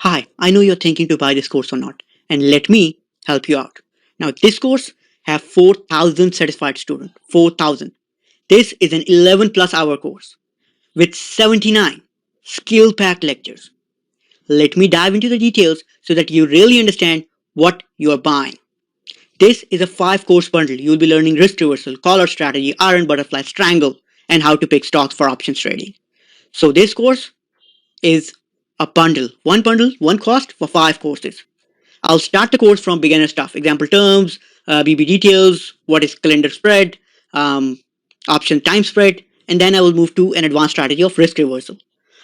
Hi, I know you're thinking to buy this course or not, and let me help you out. Now, this course have 4,000 satisfied students. 4,000. This is an 11 plus hour course with 79 skill-packed lectures. Let me dive into the details so that you really understand what you are buying. This is a 5 course bundle. You'll be learning risk reversal, collar strategy, iron butterfly, strangle, and how to pick stocks for options trading. So this course is a bundle. One bundle, one cost for 5 courses. I'll start the course from beginner stuff, example terms, BB details, what is calendar spread, option time spread, and then I will move to an advanced strategy of risk reversal.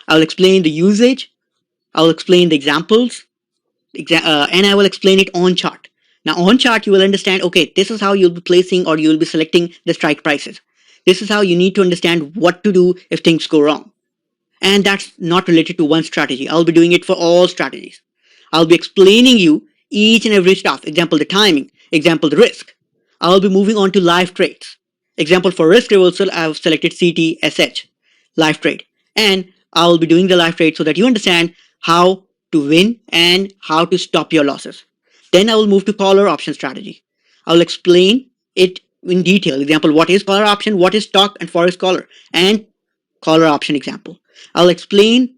I'll explain the usage, I'll explain the examples, and I will explain it on chart. Now on chart you will understand, okay, this is how you'll be placing or you'll be selecting the strike prices. This is how you need to understand what to do if things go wrong. And that's not related to one strategy. I'll be doing it for all strategies. I'll be explaining you each and every stuff. Example, the timing. Example, the risk. I'll be moving on to live trades. Example, for risk reversal, I've selected CTSH, live trade. And I'll be doing the live trade so that you understand how to win and how to stop your losses. Then I will move to collar option strategy. I'll explain it in detail. Example, what is collar option, what is stock and forex collar, and collar option example. I'll explain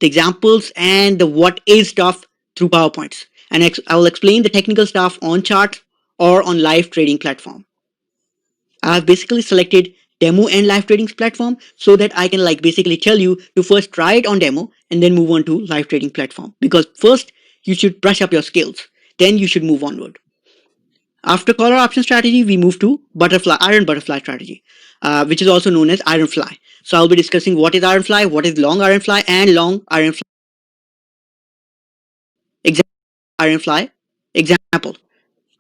the examples and the what is stuff through PowerPoints. And I'll explain the technical stuff on chart or on live trading platform. I've basically selected demo and live trading platform so that I can basically tell you to first try it on demo and then move on to live trading platform. Because first you should brush up your skills. Then you should move onward. After collar option strategy, we move to iron butterfly strategy, which is also known as iron fly. So I'll be discussing what is iron fly, what is long iron fly, and long iron fly. Iron fly example.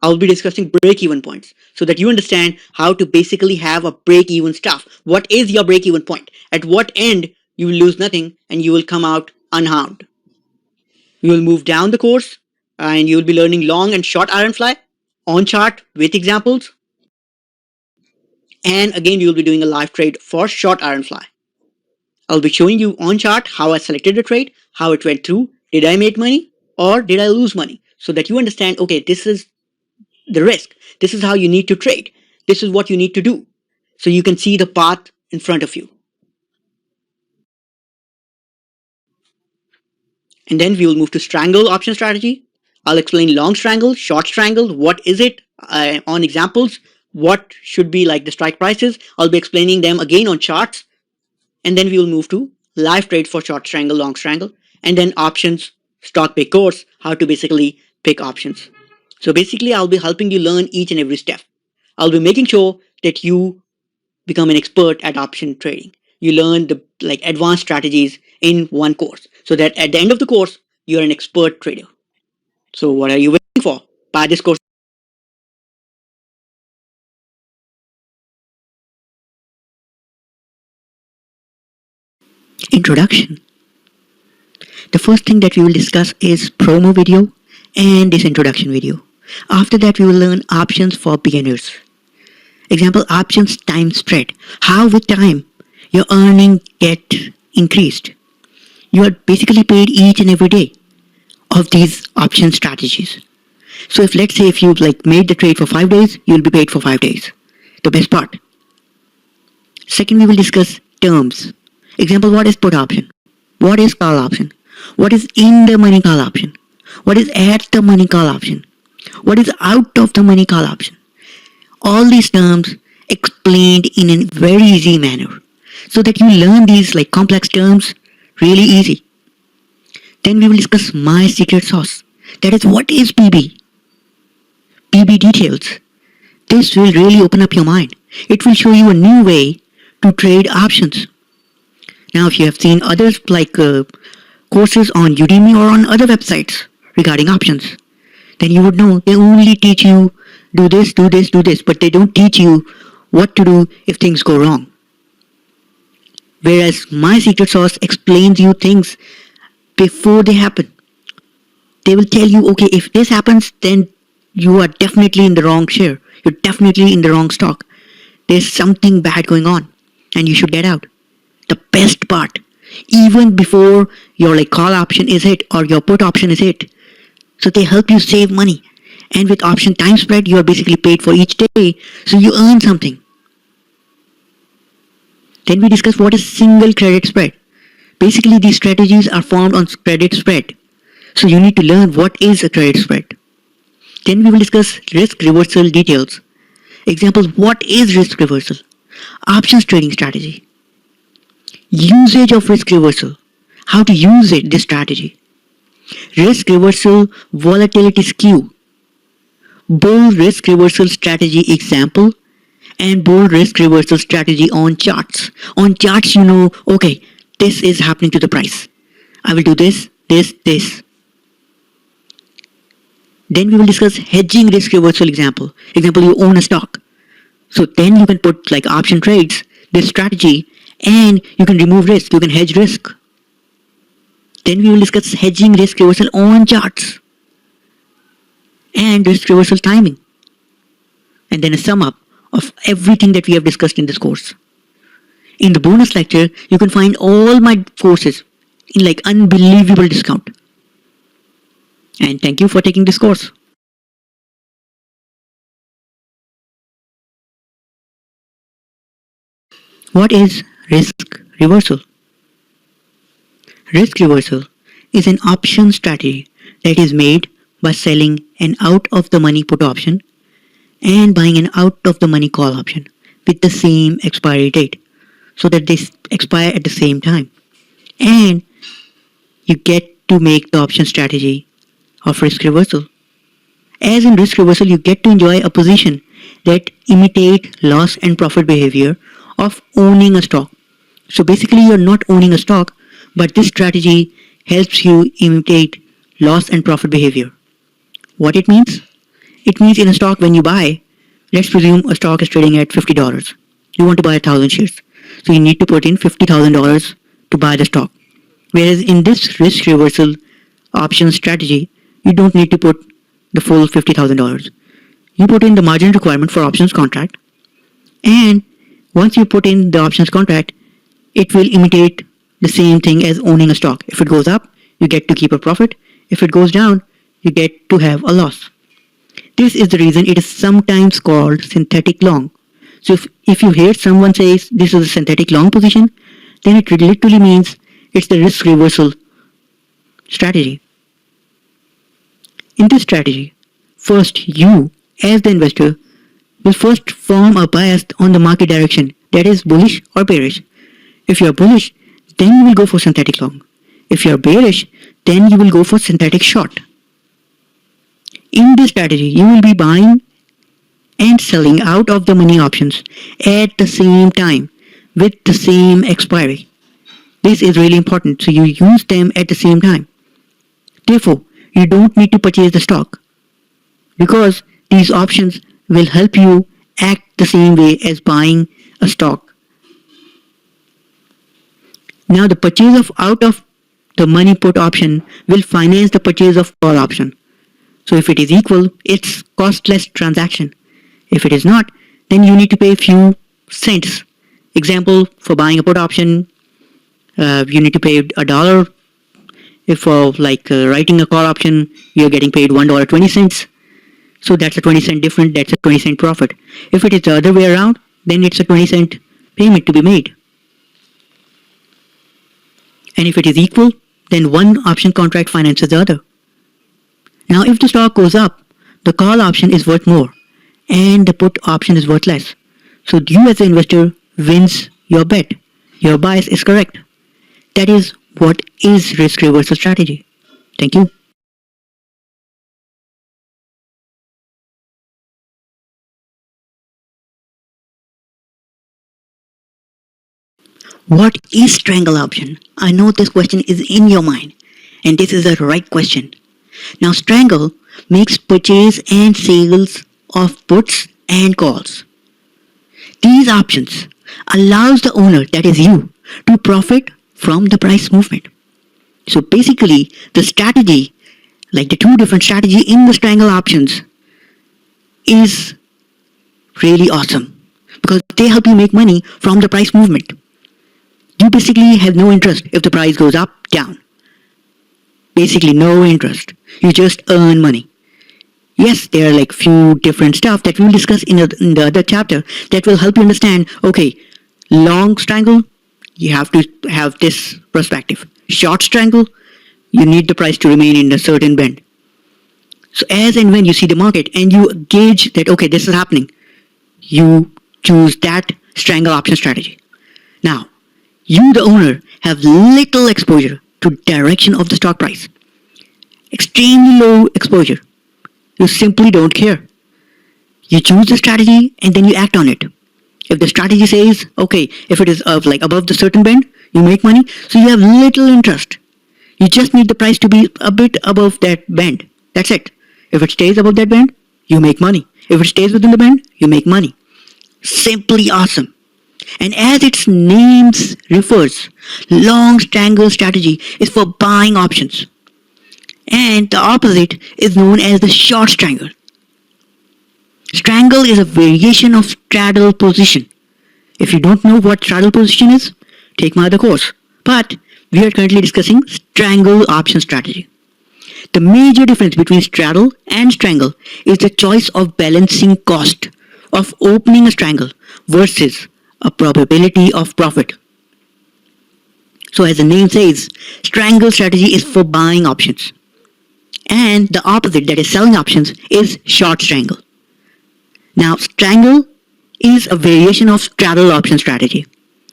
I'll be discussing break-even points so that you understand how to basically have a break-even stuff. What is your break-even point? At what end you will lose nothing and you will come out unharmed. You will move down the course and you will be learning long and short iron fly on chart with examples. And again, you will be doing a live trade for short iron fly. I'll be showing you on chart how I selected the trade, how it went through, did I make money or did I lose money? So that you understand, okay, this is the risk. This is how you need to trade. This is what you need to do. So you can see the path in front of you. And then we will move to strangle option strategy. I'll explain long strangle, short strangle, what is it on examples, what should be like the strike prices. I'll be explaining them again on charts. And then we will move to live trade for short strangle, long strangle, and then options, stock pick course, how to basically pick options. So basically, I'll be helping you learn each and every step. I'll be making sure that you become an expert at option trading. You learn the advanced strategies in one course so that at the end of the course, you're an expert trader. So what are you waiting for? Buy this course. Introduction. The first thing that we will discuss is promo video and this introduction video. After that, we will learn options for beginners. Example, options time spread. How with time your earning get increased. You are basically paid each and every day of these option strategies. So let's say if you made the trade for 5 days, you will be paid for 5 days. The best part. Second, we will discuss terms. Example, what is put option? What is call option? What is in the money call option? What is at the money call option? What is out of the money call option? All these terms explained in a very easy manner so that you learn these complex terms really easy. Then we will discuss my secret sauce. That is, what is PB? PB details. This will really open up your mind. It will show you a new way to trade options. Now, if you have seen others courses on Udemy or on other websites regarding options, then you would know they only teach you do this, do this, do this, but they don't teach you what to do if things go wrong. Whereas my secret sauce explains you things before they happen. They will tell you, okay, if this happens, then you are definitely in the wrong share. You're definitely in the wrong stock. There's something bad going on and you should get out. The best part, even before your call option is hit or your put option is hit. So they help you save money. And with option time spread, you are basically paid for each day, so you earn something. Then we discuss what is single credit spread. Basically, these strategies are formed on credit spread. So you need to learn what is a credit spread. Then we will discuss risk reversal details. Examples, what is risk reversal? Options trading strategy. Usage of risk reversal. How to use it, this strategy. Risk reversal volatility skew. Bull risk reversal strategy example and bull risk reversal strategy on charts. On charts, you know, okay, this is happening to the price. I will do this. Then we will discuss hedging risk reversal example. Example, you own a stock. So then you can put option trades, this strategy, and you can remove risk, you can hedge risk. Then we will discuss hedging risk reversal on charts and risk reversal timing. And then a sum up of everything that we have discussed in this course. In the bonus lecture, you can find all my courses in unbelievable discount. And thank you for taking this course. What is risk reversal? Risk reversal is an option strategy that is made by selling an out-of-the-money put option and buying an out-of-the-money call option with the same expiry date so that they expire at the same time. And you get to make the option strategy of risk reversal. As in risk reversal, you get to enjoy a position that imitate loss and profit behavior of owning a stock. So basically, you're not owning a stock, but this strategy helps you imitate loss and profit behavior. What it means? It means in a stock when you buy, let's presume a stock is trading at $50. You want to buy 1,000 shares. So you need to put in $50,000 to buy the stock. Whereas in this risk reversal option strategy, you don't need to put the full $50,000. You put in the margin requirement for options contract, and once you put in the options contract, it will imitate the same thing as owning a stock. If it goes up, you get to keep a profit. If it goes down, you get to have a loss. This is the reason it is sometimes called synthetic long. So if you hear someone says this is a synthetic long position, then it literally means it's the risk reversal strategy. In this strategy, first you, as the investor, will first form a bias on the market direction, that is bullish or bearish. If you are bullish, then you will go for synthetic long. If you are bearish, then you will go for synthetic short. In this strategy, you will be buying and selling out of the money options at the same time with the same expiry. This is really important, so you use them at the same time. Therefore, you don't need to purchase the stock because these options will help you act the same way as buying a stock. Now the purchase of out of the money put option will finance the purchase of call option. So if it is equal, it's costless transaction. If it is not, then you need to pay a few cents. Example, for buying a put option, you need to pay $1. If for writing a call option, you're getting paid $1.20. So that's a 20-cent difference, that's a 20-cent profit. If it is the other way around, then it's a 20-cent payment to be made. And if it is equal, then one option contract finances the other. Now if the stock goes up, the call option is worth more and the put option is worth less. So you as an investor wins your bet. Your bias is correct. That is what is risk reversal strategy. Thank you. What is strangle option? I know this question is in your mind, and this is the right question. Now strangle makes purchase and sales of puts and calls. These options allows the owner, that is you, to profit from the price movement. So basically the strategy, like the two different strategy in the strangle options, is really awesome because they help you make money from the price movement. You basically have no interest if the price goes up, down. Basically no interest. You just earn money. Yes, there are like few different stuff that we'll discuss in the other chapter that will help you understand, okay, long strangle, you have to have this perspective. Short strangle, you need the price to remain in a certain band. So as and when you see the market and you gauge that, okay, this is happening, you choose that strangle option strategy. Now, you, the owner, have little exposure to direction of the stock price. Extremely low exposure. You simply don't care. You choose the strategy and then you act on it. If the strategy says, okay, if it is above the certain band, you make money. So you have little interest. You just need the price to be a bit above that band. That's it. If it stays above that band, you make money. If it stays within the band, you make money. Simply awesome. And as its name refers, long strangle strategy is for buying options. And the opposite is known as the short strangle. Strangle is a variation of straddle position. If you don't know what straddle position is, take my other course. But we are currently discussing strangle option strategy. The major difference between straddle and strangle is the choice of balancing cost of opening a strangle versus a probability of profit. So as the name says, strangle strategy is for buying options. And the opposite, that is selling options, is short strangle. Now, strangle is a variation of straddle option strategy.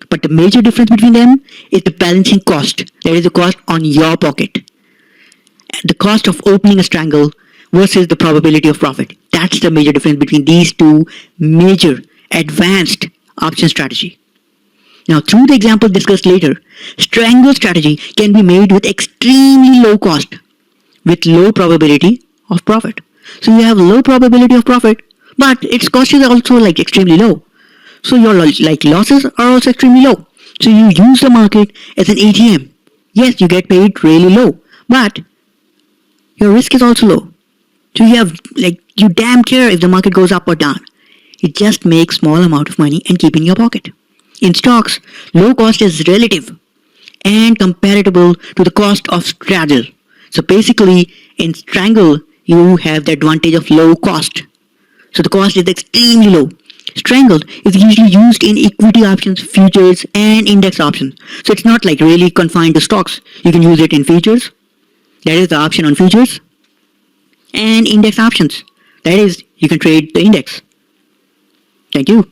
But the major difference between them is the balancing cost. That is the cost on your pocket. The cost of opening a strangle versus the probability of profit. That's the major difference between these two major advanced option strategy. Now, through the example discussed later, strangle strategy can be made with extremely low cost with low probability of profit. So you have low probability of profit, but its cost is also extremely low. So your losses are also extremely low. So you use the market as an ATM. Yes, you get paid really low, but your risk is also low. So you have you damn care if the market goes up or down. You just make small amount of money and keep in your pocket. In stocks, low cost is relative and comparable to the cost of straddle. So basically, in strangle, you have the advantage of low cost. So the cost is extremely low. Strangle is usually used in equity options, futures, and index options. So it's not really confined to stocks. You can use it in futures. That is the option on futures. And index options. That is, you can trade the index. Thank you.